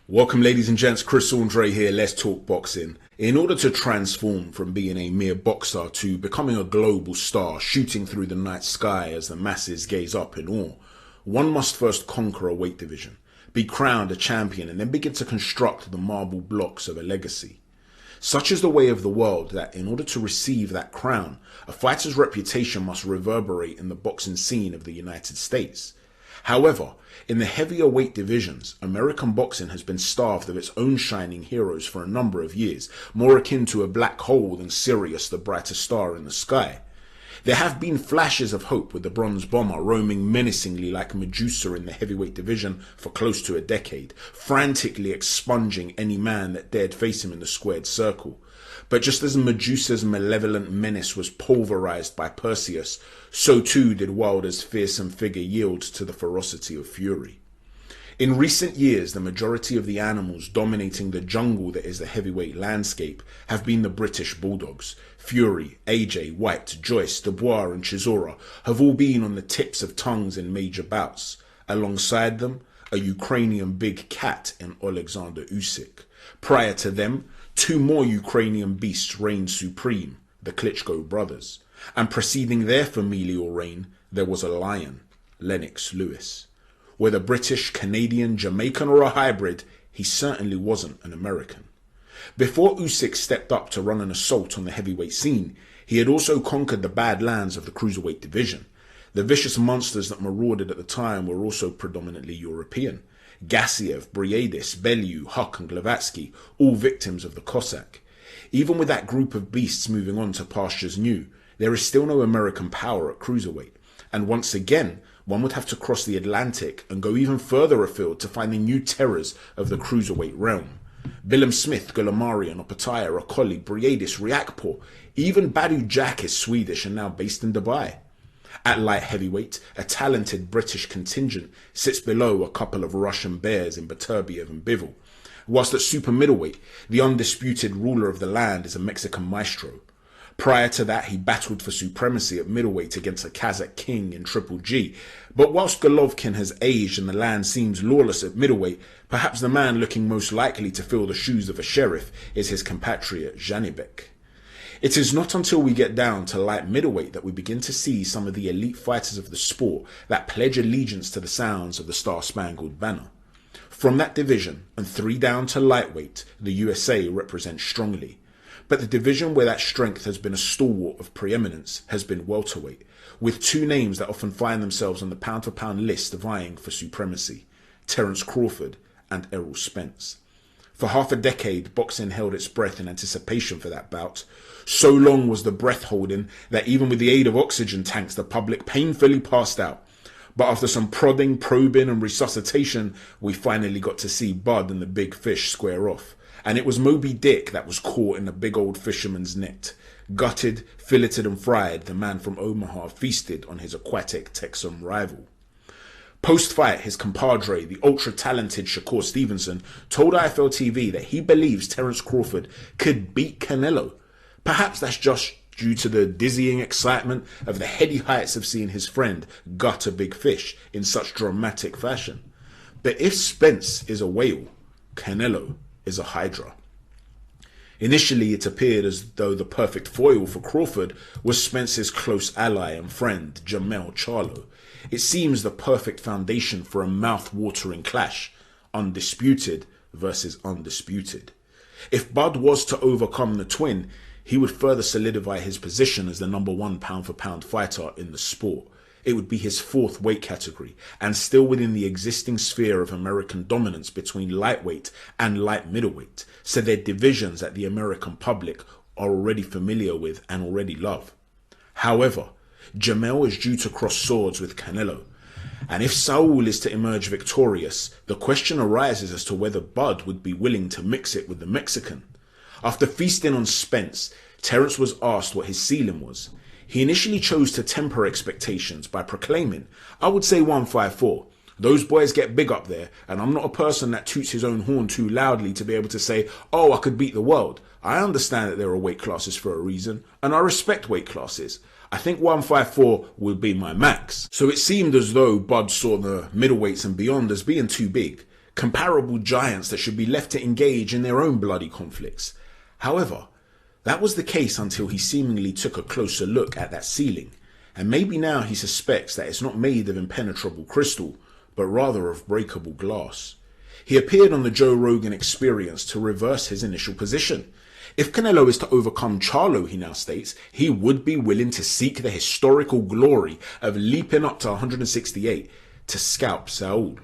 Welcome ladies and gents, Chris Andre here, let's talk boxing. In order to transform from being a mere boxer to becoming a global star shooting through the night sky as the masses gaze up in awe, one must first conquer a weight division, be crowned a champion and then begin to construct the marble blocks of a legacy. Such is the way of the world that in order to receive that crown, a fighter's reputation must reverberate in the boxing scene of the United States. However, in the heavier weight divisions, American boxing has been starved of its own shining heroes for a number of years, more akin to a black hole than Sirius, the brightest star in the sky. There have been flashes of hope with the Bronze Bomber roaming menacingly like Medusa in the heavyweight division for close to a decade, frantically expunging any man that dared face him in the squared circle. But just as Medusa's malevolent menace was pulverized by Perseus, so too did Wilder's fearsome figure yield to the ferocity of Fury. In recent years, the majority of the animals dominating the jungle that is the heavyweight landscape have been the British Bulldogs. Fury, AJ, White, Joyce, Dubois and Chisora have all been on the tips of tongues in major bouts. Alongside them, a Ukrainian big cat in Alexander Usyk. Prior to them, two more Ukrainian beasts reigned supreme, the Klitschko brothers. And preceding their familial reign, there was a lion, Lennox Lewis. Whether British, Canadian, Jamaican or a hybrid, he certainly wasn't an American. Before Usyk stepped up to run an assault on the heavyweight scene, he had also conquered the bad lands of the cruiserweight division. The vicious monsters that marauded at the time were also predominantly European. Gassiev, Briedis, Bellew, Huck and Glavatsky, all victims of the Cossack. Even with that group of beasts moving on to pastures new, there is still no American power at cruiserweight. And once again, one would have to cross the Atlantic and go even further afield to find the new terrors of the cruiserweight realm. Billum Smith, Gulamarian, Opataya, Okoli, Briedis, Riakpo, even Badu Jack is Swedish and now based in Dubai. At light heavyweight, a talented British contingent sits below a couple of Russian bears in Beterbiev and Bivol, whilst at super middleweight, the undisputed ruler of the land is a Mexican maestro. Prior to that, he battled for supremacy at middleweight against a Kazakh king in Triple G. But whilst Golovkin has aged and the land seems lawless at middleweight, perhaps the man looking most likely to fill the shoes of a sheriff is his compatriot Janibek. It is not until we get down to light middleweight that we begin to see some of the elite fighters of the sport that pledge allegiance to the sounds of the Star-Spangled Banner. From that division, and 3 down to lightweight, the USA represents strongly. But the division where that strength has been a stalwart of preeminence has been welterweight, with 2 names that often find themselves on the pound-for-pound list vying for supremacy, Terence Crawford and Errol Spence. For half a decade, boxing held its breath in anticipation for that bout. So long was the breath holding that even with the aid of oxygen tanks, the public painfully passed out. But after some prodding, probing and resuscitation, we finally got to see Bud and the big fish square off. And it was Moby Dick that was caught in a big old fisherman's net. Gutted, filleted and fried, the man from Omaha feasted on his aquatic Texan rival. Post-fight, his compadre, the ultra-talented Shakur Stevenson, told IFL TV that he believes Terence Crawford could beat Canelo. Perhaps that's just due to the dizzying excitement of the heady heights of seeing his friend gut a big fish in such dramatic fashion. But if Spence is a whale, Canelo is a hydra. Initially, it appeared as though the perfect foil for Crawford was Spence's close ally and friend, Jermell Charlo. It seems the perfect foundation for a mouth-watering clash, undisputed versus undisputed. If Bud was to overcome the twin, he would further solidify his position as the #1 pound-for-pound fighter in the sport. It would be his 4th weight category, and still within the existing sphere of American dominance between lightweight and light middleweight, so they're divisions that the American public are already familiar with and already love. However, Jermell is due to cross swords with Canelo, and if Saul is to emerge victorious, the question arises as to whether Bud would be willing to mix it with the Mexican. After feasting on Spence, Terence was asked what his ceiling was. He initially chose to temper expectations by proclaiming, "I would say 154. Those boys get big up there, and I'm not a person that toots his own horn too loudly to be able to say, oh, I could beat the world. I understand that there are weight classes for a reason, and I respect weight classes. I think 154 would be my max." So it seemed as though Bud saw the middleweights and beyond as being too big. comparable giants that should be left to engage in their own bloody conflicts. However, that was the case until he seemingly took a closer look at that ceiling, and maybe now he suspects that it's not made of impenetrable crystal, but rather of breakable glass. He appeared on the Joe Rogan Experience to reverse his initial position. If Canelo is to overcome Charlo, he now states, he would be willing to seek the historical glory of leaping up to 168 to scalp Saul.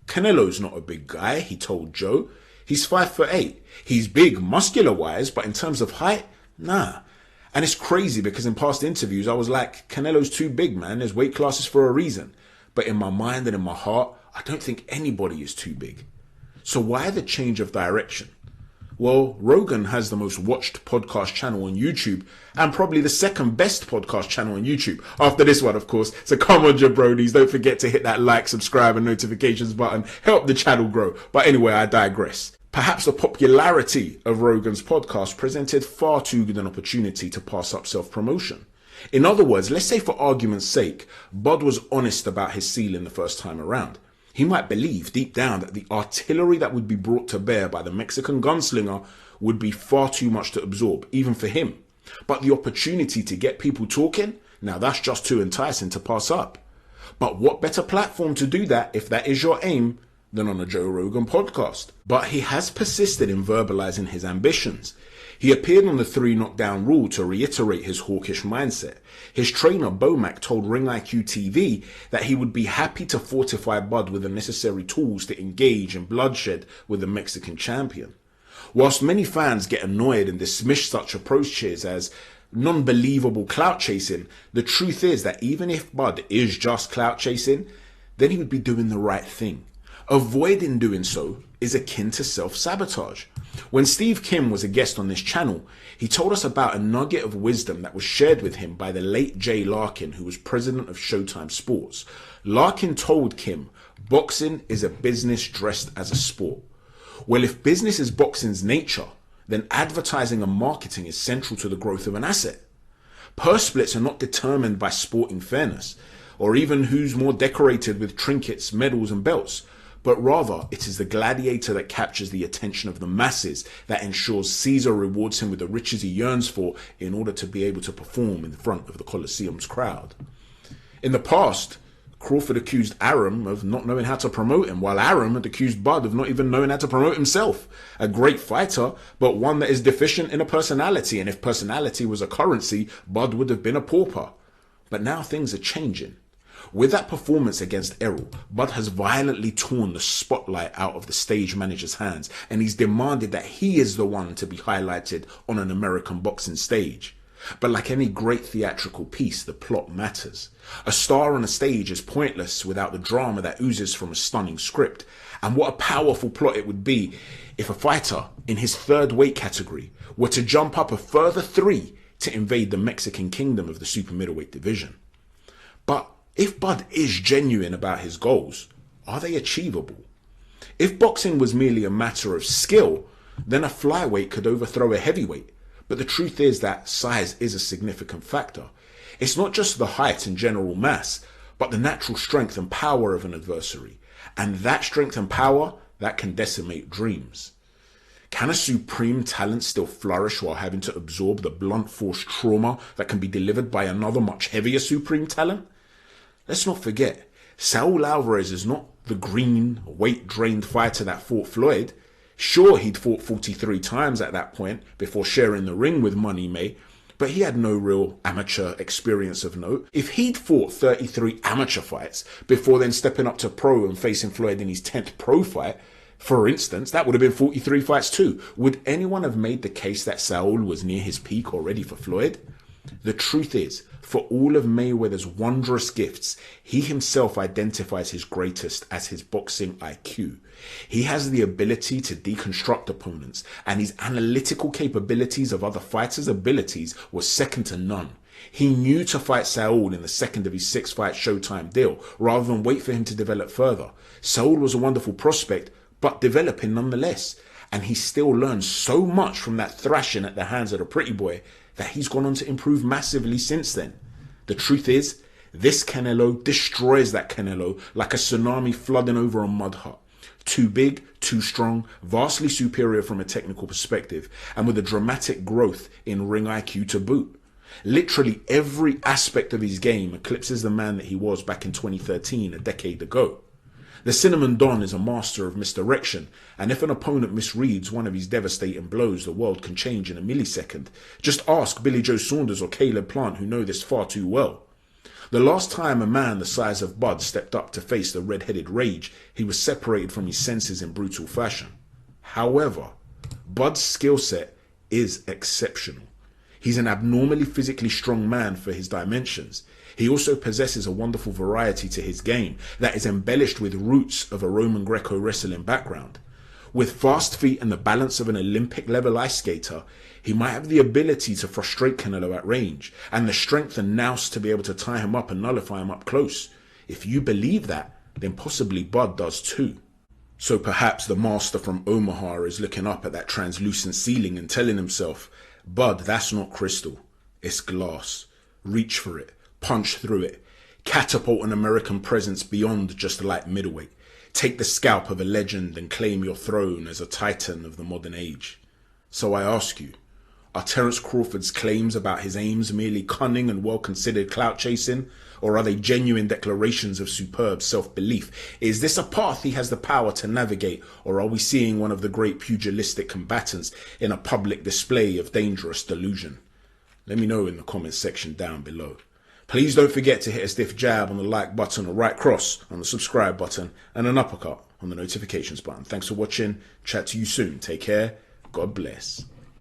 Canelo's not a big guy, he told Joe. He's 5'8". He's big muscular-wise, but in terms of height, nah. And it's crazy because in past interviews, I was like, Canelo's too big, man. There's weight classes for a reason. But in my mind and in my heart, I don't think anybody is too big. So why the change of direction? Well, Rogan has the most watched podcast channel on YouTube and probably the second best podcast channel on YouTube. After this one, of course. So come on, jabronis. Don't forget to hit that like, subscribe and notifications button. Help the channel grow. But anyway, I digress. Perhaps the popularity of Rogan's podcast presented far too good an opportunity to pass up self-promotion. In other words, let's say for argument's sake, Bud was honest about his ceiling the first time around. He might believe deep down that the artillery that would be brought to bear by the Mexican gunslinger would be far too much to absorb, even for him. But the opportunity to get people talking, now that's just too enticing to pass up. But what better platform to do that, if that is your aim, than on a Joe Rogan podcast? But he has persisted in verbalizing his ambitions. He appeared on the 3 knockdown rule to reiterate his hawkish mindset. His trainer Bomac told Ring IQ TV that he would be happy to fortify Bud with the necessary tools to engage in bloodshed with the Mexican champion. Whilst many fans get annoyed and dismiss such approaches as non-believable clout chasing, the truth is that even if Bud is just clout chasing, then he would be doing the right thing. Avoiding doing so is akin to self-sabotage. When Steve Kim was a guest on this channel, he told us about a nugget of wisdom that was shared with him by the late Jay Larkin, who was president of Showtime Sports. Larkin told Kim, boxing is a business dressed as a sport. Well, if business is boxing's nature, then advertising and marketing is central to the growth of an asset. Purse splits are not determined by sporting fairness, or even who's more decorated with trinkets, medals and belts. But rather, it is the gladiator that captures the attention of the masses that ensures Caesar rewards him with the riches he yearns for in order to be able to perform in front of the Colosseum's crowd. In the past, Crawford accused Arum of not knowing how to promote him, while Arum had accused Bud of not even knowing how to promote himself. A great fighter, but one that is deficient in a personality, and if personality was a currency, Bud would have been a pauper. But now things are changing. With that performance against Errol, Bud has violently torn the spotlight out of the stage manager's hands, and he's demanded that he is the one to be highlighted on an American boxing stage. But like any great theatrical piece, the plot matters. A star on a stage is pointless without the drama that oozes from a stunning script. And what a powerful plot it would be if a fighter in his 3rd weight category were to jump up a further 3 to invade the Mexican kingdom of the super middleweight division. But if Bud is genuine about his goals, are they achievable? If boxing was merely a matter of skill, then a flyweight could overthrow a heavyweight. But the truth is that size is a significant factor. It's not just the height and general mass, but the natural strength and power of an adversary. And that strength and power, that can decimate dreams. Can a supreme talent still flourish while having to absorb the blunt force trauma that can be delivered by another much heavier supreme talent? Let's not forget, Saul Alvarez is not the green, weight-drained fighter that fought Floyd. Sure, he'd fought 43 times at that point before sharing the ring with Money May, but he had no real amateur experience of note. If he'd fought 33 amateur fights before then stepping up to pro and facing Floyd in his 10th pro fight, for instance, that would have been 43 fights too. Would anyone have made the case that Saul was near his peak already for Floyd? The truth is, for all of Mayweather's wondrous gifts, he himself identifies his greatest as his boxing IQ. He has the ability to deconstruct opponents, and his analytical capabilities of other fighters' abilities were second to none. He knew to fight Saul in the second of his 6-fight Showtime deal, rather than wait for him to develop further. Saul was a wonderful prospect, but developing nonetheless. And he still learned so much from that thrashing at the hands of the pretty boy that he's gone on to improve massively since then. The truth is, this Canelo destroys that Canelo like a tsunami flooding over a mud hut. Too big, too strong, vastly superior from a technical perspective, and with a dramatic growth in ring IQ to boot. Literally every aspect of his game eclipses the man that he was back in 2013, a decade ago. The Cinnamon Don is a master of misdirection, and if an opponent misreads one of his devastating blows, the world can change in a millisecond. Just ask Billy Joe Saunders or Caleb Plant, who know this far too well. The last time a man the size of Bud stepped up to face the red-headed rage, he was separated from his senses in brutal fashion. However, Bud's skill set is exceptional. He's an abnormally physically strong man for his dimensions. He also possesses a wonderful variety to his game that is embellished with roots of a Roman Greco wrestling background. With fast feet and the balance of an Olympic-level ice skater, he might have the ability to frustrate Canelo at range, and the strength and nous to be able to tie him up and nullify him up close. If you believe that, then possibly Bud does too. So perhaps the master from Omaha is looking up at that translucent ceiling and telling himself, Bud, that's not crystal, it's glass. Reach for it, punch through it, catapult an American presence beyond just light middleweight. Take the scalp of a legend and claim your throne as a titan of the modern age. So I ask you, are Terence Crawford's claims about his aims merely cunning and well-considered clout chasing, or are they genuine declarations of superb self-belief? Is this a path he has the power to navigate, or are we seeing one of the great pugilistic combatants in a public display of dangerous delusion? Let me know in the comments section down below. Please don't forget to hit a stiff jab on the like button, a right cross on the subscribe button, and an uppercut on the notifications button. Thanks for watching. Chat to you soon. Take care. God bless.